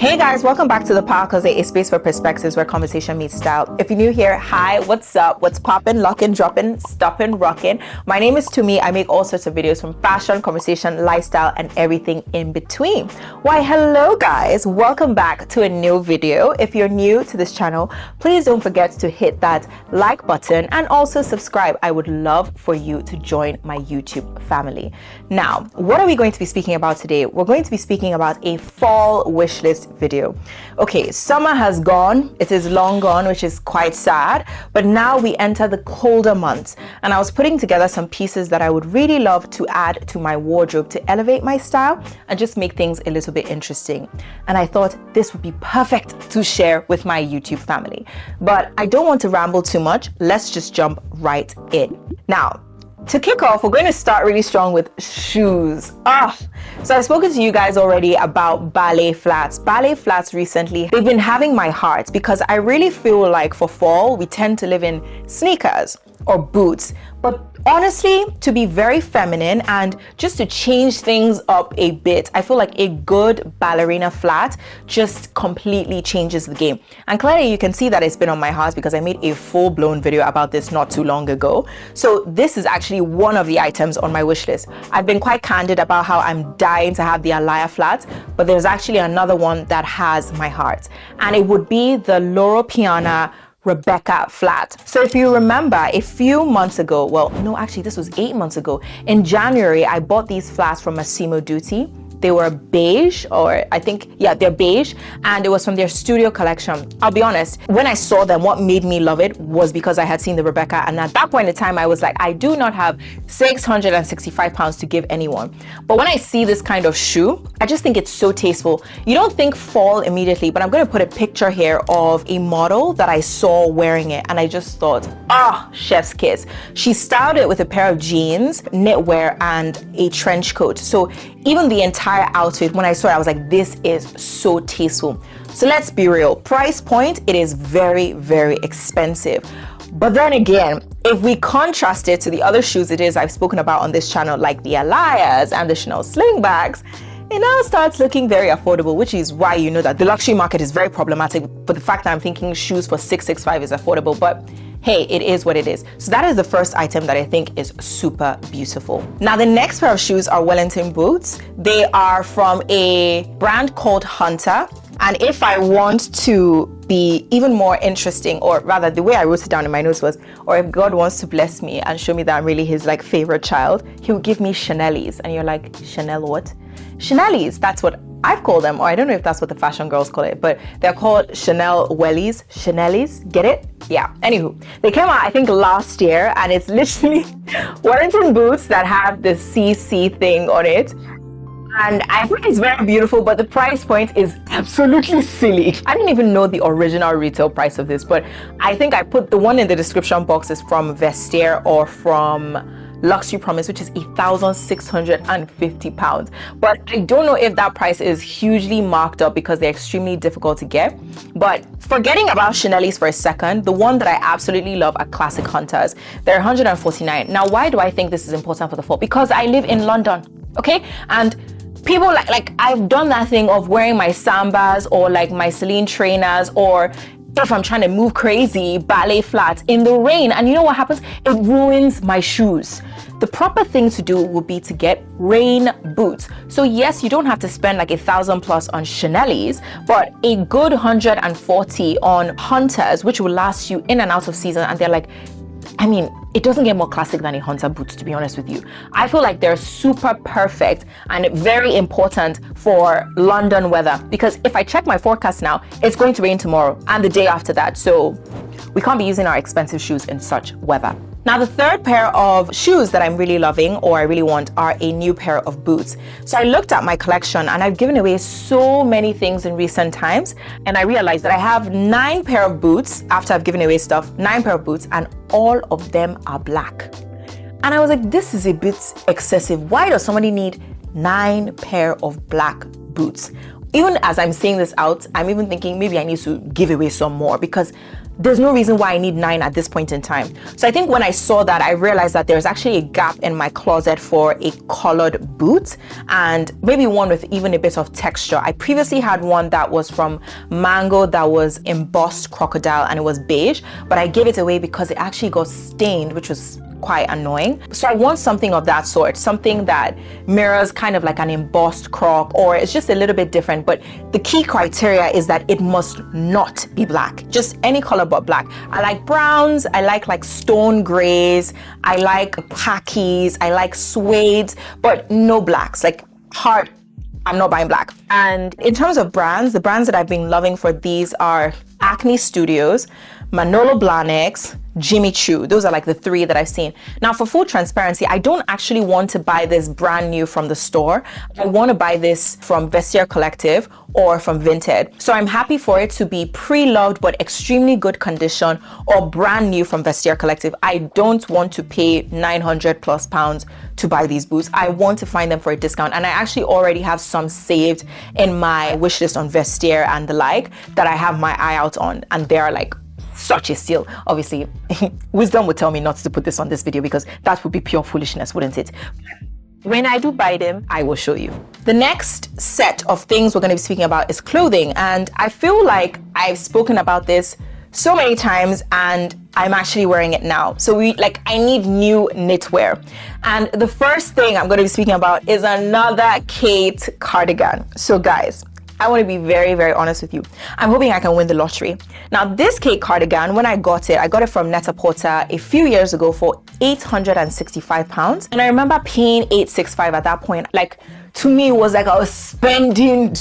Hey guys, welcome back to the podcast, a space for perspectives where conversation meets style. If you're new here, hi, what's up? What's poppin', lockin', droppin', stoppin', rockin'? My name is Tumi. I make all sorts of videos from fashion, conversation, lifestyle, and everything in between. Why, hello guys, welcome back to a new video. If you're new to this channel, please don't forget to hit that like button and also subscribe. I would love for you to join my YouTube family. Now, what are we going to be speaking about today? We're going to be speaking about a fall wish list video. Okay, summer has gone, it is long gone, which is quite sad, but now we enter the colder months, and I was putting together some pieces that I would really love to add to my wardrobe to elevate my style and just make things a little bit interesting. And I thought this would be perfect to share with my YouTube family. But I don't want to ramble too much, let's just jump right in. Now, to kick off, we're going to start really strong with shoes. So I've spoken to you guys already about ballet flats. Ballet flats recently, they've been having my heart because I really feel like for fall, we tend to live in sneakers or boots. But honestly, to be very feminine and just to change things up a bit, I feel like a good ballerina flat just completely changes the game. And clearly you can see that it's been on my heart because I made a full-blown video about this not too long ago. So this is actually one of the items on my wish list. I've been quite candid about how I'm dying to have the Alaya flat, but there's actually another one that has my heart. And it would be the Loro Piana Rebecca flat. So if you remember a few months ago, well, no, actually this was 8 months ago, in January, I bought these flats from Massimo Dutti. They were beige, or I think, yeah, they're beige, and it was from their studio collection. I'll be honest, when I saw them, what made me love it was because I had seen the Rebecca, and at that point in time, I was like, I do not have 665 pounds to give anyone. But when I see this kind of shoe, I just think it's so tasteful. You don't think fall immediately, but I'm gonna put a picture here of a model that I saw wearing it, and I just thought, chef's kiss. She styled it with a pair of jeans, knitwear, and a trench coat. So even the entire outfit, when I saw it, I was like, this is so tasteful. So let's be real, price point, it is very, very expensive. But then again, if we contrast it to the other shoes I've spoken about on this channel, like the Alayas and the Chanel sling bags, it now starts looking very affordable, which is why you know that the luxury market is very problematic for the fact that I'm thinking shoes for 665 is affordable. But hey, it is what it is. So that is the first item that I think is super beautiful. Now, the next pair of shoes are Wellington boots. They are from a brand called Hunter. And if I want to be even more interesting, or rather the way I wrote it down in my notes was, or if God wants to bless me and show me that I'm really his favorite child, he'll give me Chanel's. And you're like, Chanel what? Chanel's, that's what I've called them, or I don't know if that's what the fashion girls call it, but they're called Chanel wellies, Chanel's, get it? Yeah, anywho, they came out I think last year, and it's literally Wellington boots that have the CC thing on it. And I think it's very beautiful, but the price point is absolutely silly. I didn't even know the original retail price of this, but I think I put the one in the description box is from Vestiaire or from Luxury Promise, which is 1,650 pounds. But I don't know if that price is hugely marked up because they're extremely difficult to get. But forgetting about Chanel's for a second, the one that I absolutely love are classic Hunters. They're 149. Now, why do I think this is important for the fall? Because I live in London, okay? And people like I've done that thing of wearing my Sambas or like my Celine trainers, or if I'm trying to move crazy, ballet flats in the rain. And you know what happens? It ruins my shoes. The proper thing to do would be to get rain boots. So yes, you don't have to spend like 1,000 plus on Chanel's, but a good 140 on Hunters, which will last you in and out of season. And they're like, I mean, it doesn't get more classic than a Hunter boots, to be honest with you. I feel like they're super perfect and very important for London weather, because if I check my forecast now, it's going to rain tomorrow and the day after that. So we can't be using our expensive shoes in such weather. Now, the third pair of shoes that I'm really loving, or I really want, are a new pair of boots. So I looked at my collection, and I've given away so many things in recent times, and I realized that I have 9 pair of boots after I've given away stuff, 9 pair of boots, and all of them are black. And I was like, this is a bit excessive. Why does somebody need 9 pair of black boots? Even as I'm saying this out, I'm even thinking maybe I need to give away some more, because there's no reason why I need 9 at this point in time. So I think when I saw that, I realized that there's actually a gap in my closet for a colored boot, and maybe one with even a bit of texture. I previously had one that was from Mango that was embossed crocodile and it was beige, but I gave it away because it actually got stained, which was quite annoying. So I want something of that sort, something that mirrors kind of like an embossed croc, or it's just a little bit different. But the key criteria is that it must not be black, just any color but black. I like browns, I like stone grays, I like khakis, I like suedes, but no blacks, like hard. I'm not buying black. And in terms of brands, the brands that I've been loving for these are Acne Studios, Manolo Blahniks, Jimmy Choo. Those are like the 3 that I've seen. Now, for full transparency, I don't actually want to buy this brand new from the store. I want to buy this from Vestiaire Collective or from Vinted. So I'm happy for it to be pre-loved but extremely good condition, or brand new from Vestiaire Collective. I don't want to pay 900 plus pounds to buy these boots. I want to find them for a discount, and I actually already have some saved in my wish list on Vestiaire and the like that I have my eye out on, and they're like such a steal. Obviously, wisdom would tell me not to put this on this video because that would be pure foolishness, wouldn't it? When I do buy them, I will show you. The next set of things we're going to be speaking about is clothing, and I feel like I've spoken about this so many times and I'm actually wearing it now. So I need new knitwear. And the first thing I'm going to be speaking about is another KHAITE cardigan. So guys, I want to be very, very honest with you. I'm hoping I can win the lottery. Now, this KHAITE cardigan, when I got it from Net-a-Porter a few years ago for £865. And I remember paying £865 at that point. Like, to me, it was like I was spending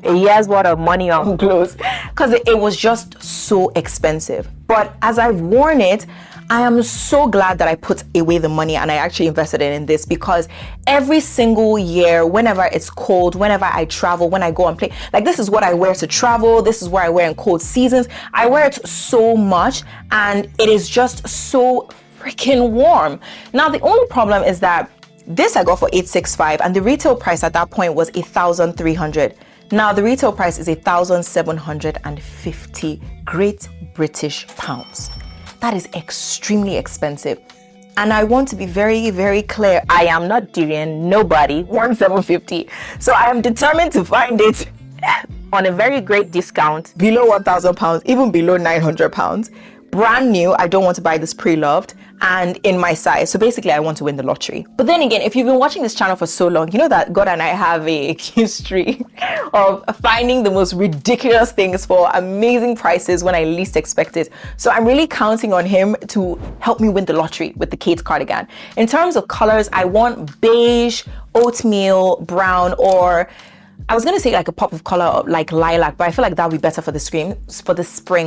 a year's worth of money on clothes because it was just so expensive. But as I've worn it, I am so glad that I put away the money and I actually invested in this, because every single year, whenever it's cold, whenever I travel, when I go and play, like this is what I wear to travel. This is what I wear in cold seasons. I wear it so much and it is just so freaking warm. Now, the only problem is that this I got for $865 and the retail price at that point was $1,300. Now the retail price is 1,750 Great British pounds. That is extremely expensive. And I want to be very, very clear. I am not giving nobody 1,750. So I am determined to find it on a very great discount, below 1,000 pounds, even below 900 pounds. Brand new. I don't want to buy this pre-loved and in my size. So basically I want to win the lottery. But then again, if you've been watching this channel for so long, you know that God and I have a history of finding the most ridiculous things for amazing prices when I least expect it. So I'm really counting on him to help me win the lottery with the KHAITE cardigan. In terms of colors, I want beige, oatmeal, brown, or I was gonna say like a pop of color like lilac, but I feel like that would be better for the spring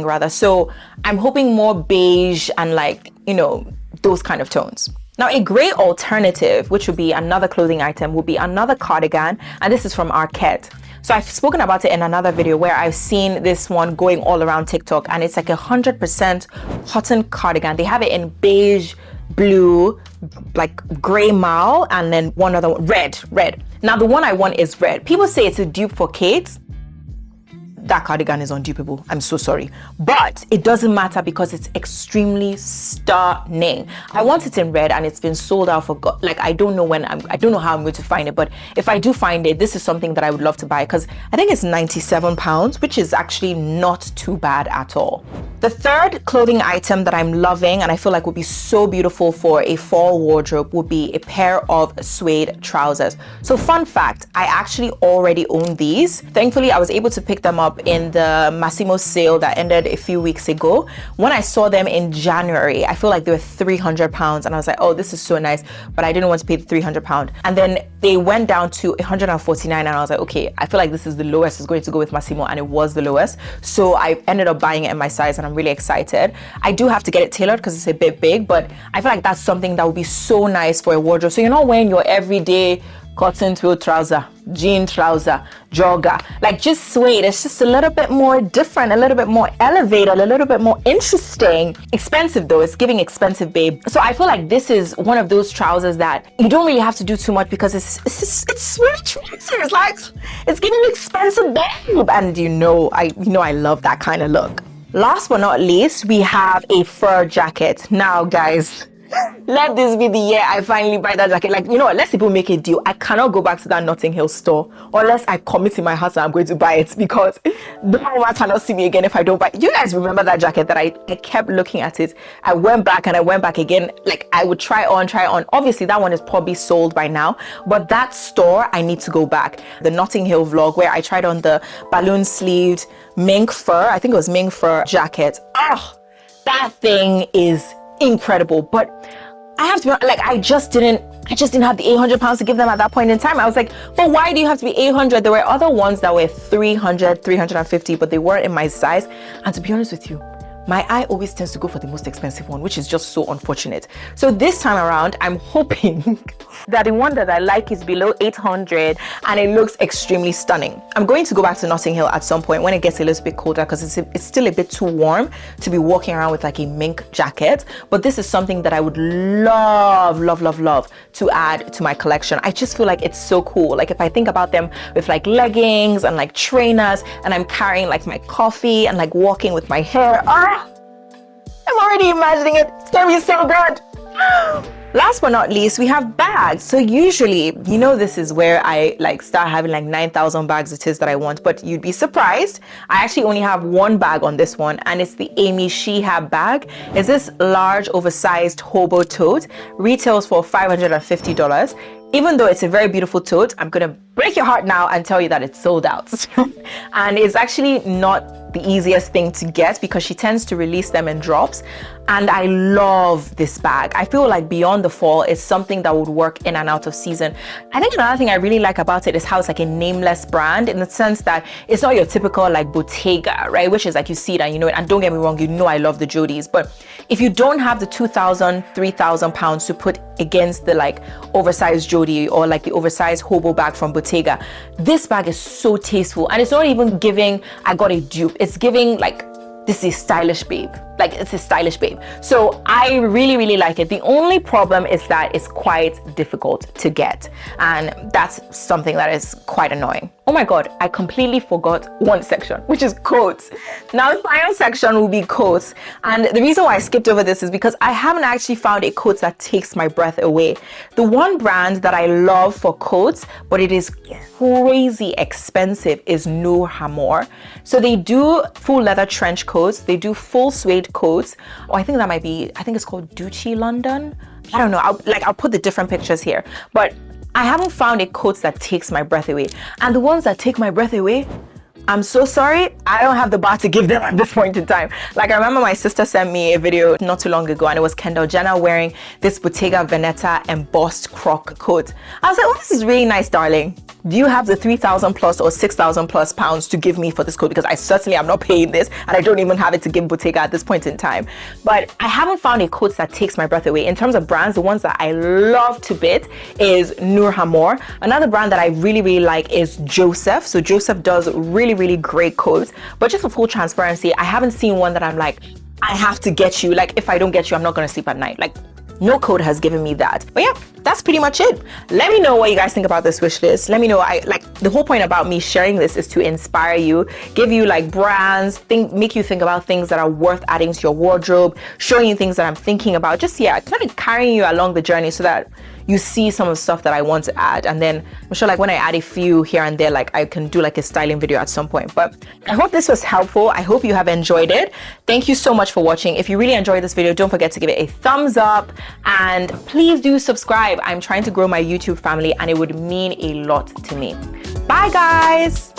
rather. So I'm hoping more beige and like, you know, those kind of tones. Now, a great alternative, which would be another clothing item, would be another cardigan, and this is from Arket. So I've spoken about it in another video where I've seen this one going all around TikTok, and it's like 100% cotton cardigan. They have it in beige, blue, like gray mauve, and then one other one, red. Now the one I want is red. People say it's a dupe for KHAITE. That cardigan is undupable. I'm so sorry. But it doesn't matter because it's extremely stunning. I want it in red and it's been sold out for like I don't know how I'm going to find it, but if I do find it, this is something that I would love to buy because I think it's £97, which is actually not too bad at all. The third clothing item that I'm loving and I feel like would be so beautiful for a fall wardrobe would be a pair of suede trousers. So fun fact, I actually already own these. Thankfully, I was able to pick them up in the Massimo sale that ended a few weeks ago. When I saw them in January, I feel like they were £300 and I was like, oh, this is so nice, but I didn't want to pay the £300. And then they went down to $149 and I was like, okay, I feel like this is the lowest it's going to go with Massimo, and it was the lowest. So I ended up buying it in my size and I'm really excited. I do have to get it tailored because it's a bit big, but I feel like that's something that would be so nice for a wardrobe. So you're not wearing your everyday cotton twill trouser, jean trouser, jogger, like just suede. It's just a little bit more different, a little bit more elevated, a little bit more interesting. Expensive though, it's giving expensive babe. So I feel like this is one of those trousers that you don't really have to do too much because it's really trousers. It's like, it's giving expensive babe. And I love that kind of look. Last but not least, we have a fur jacket. Now, guys, let this be the year I finally buy that jacket. Like, you know what? Let's people make a deal. I cannot go back to that Notting Hill store unless I commit in my heart that I'm going to buy it, because the woman cannot see me again if I don't buy it. You guys remember that jacket that I kept looking at it? I went back and I went back again. Like, I would try on. Obviously, that one is probably sold by now, but that store, I need to go back. The Notting Hill vlog where I tried on the balloon sleeved mink fur, I think it was mink fur jacket. Oh, that thing is incredible. But I have to be like, I just didn't have the 800 pounds to give them at that point in time. I was like, but why do you have to be 800? There were other ones that were 300, 350, but they weren't in my size. And to be honest with you, my eye always tends to go for the most expensive one, which is just so unfortunate. So this time around, I'm hoping that the one that I like is below 800 and it looks extremely stunning. I'm going to go back to Notting Hill at some point when it gets a little bit colder, because it's still a bit too warm to be walking around with like a mink jacket. But this is something that I would love to add to my collection. I just feel like it's so cool. Like if I think about them with like leggings and like trainers, and I'm carrying like my coffee and like walking with my hair. I'm already imagining it. It's gonna be so good. Last but not least, we have bags. So usually, you know, this is where I like start having like 9,000 bags it is that I want, but you'd be surprised. I actually only have one bag on this one, and it's the Amy Shehab bag. It's this large oversized hobo tote. Retails for $550. Even though it's a very beautiful tote, I'm gonna break your heart now and tell you that it's sold out. And it's actually not the easiest thing to get because she tends to release them in drops. And I love this bag. I feel like beyond the fall, it's something that would work in and out of season. I think another thing I really like about it is how it's like a nameless brand, in the sense that it's not your typical like Bottega, right? Which is like you see it and you know it. And don't get me wrong, you know I love the Jodies. But if you don't have the 2,000, 3,000 pounds to put against the like oversized Jodie or like the oversized hobo bag from Bottega, this bag is so tasteful. And it's not even giving, I got a dupe. It's giving like, this is stylish babe. Like, it's a stylish babe. So I really like it. The only problem is that it's quite difficult to get. And that's something that is quite annoying. Oh my God, I completely forgot one section, which is coats. Now the final section will be coats. And the reason why I skipped over this is because I haven't actually found a coat that takes my breath away. The one brand that I love for coats, but it is crazy expensive, is Noor Hamor. So they do full leather trench coats. They do full suede coats. Oh, I think it's called Ducci London. I don't know. I'll put the different pictures here. But I haven't found a coat that takes my breath away. And the ones that take my breath away, I'm so sorry, I don't have the bar to give them at this point in time. Like, I remember my sister sent me a video not too long ago, and it was Kendall Jenner wearing this Bottega Veneta embossed croc coat. I was like, oh, this is really nice, darling. Do you have the 3,000 plus or 6,000 plus pounds to give me for this coat? Because I certainly am not paying this, and I don't even have it to give Bottega at this point in time. But I haven't found a coat that takes my breath away. In terms of brands, the ones that I love to bit is Noor Hamor. Another brand that I really like is Joseph. So Joseph does really great coats. But just for full transparency, I haven't seen one that I'm like, I have to get you. Like, if I don't get you, I'm not gonna sleep at night. Like, no coat has given me that. But yeah, that's pretty much it. Let me know what you guys think about this wish list. Let me know. The whole point about me sharing this is to inspire you, give you like brands, make you think about things that are worth adding to your wardrobe, showing you things that I'm thinking about. Just, yeah, kind of carrying you along the journey so that you see some of the stuff that I want to add. And then I'm sure like when I add a few here and there, like I can do like a styling video at some point. But I hope this was helpful. I hope you have enjoyed it. Thank you so much for watching. If you really enjoyed this video, don't forget to give it a thumbs up and please do subscribe. I'm trying to grow my YouTube family and it would mean a lot to me. Bye guys.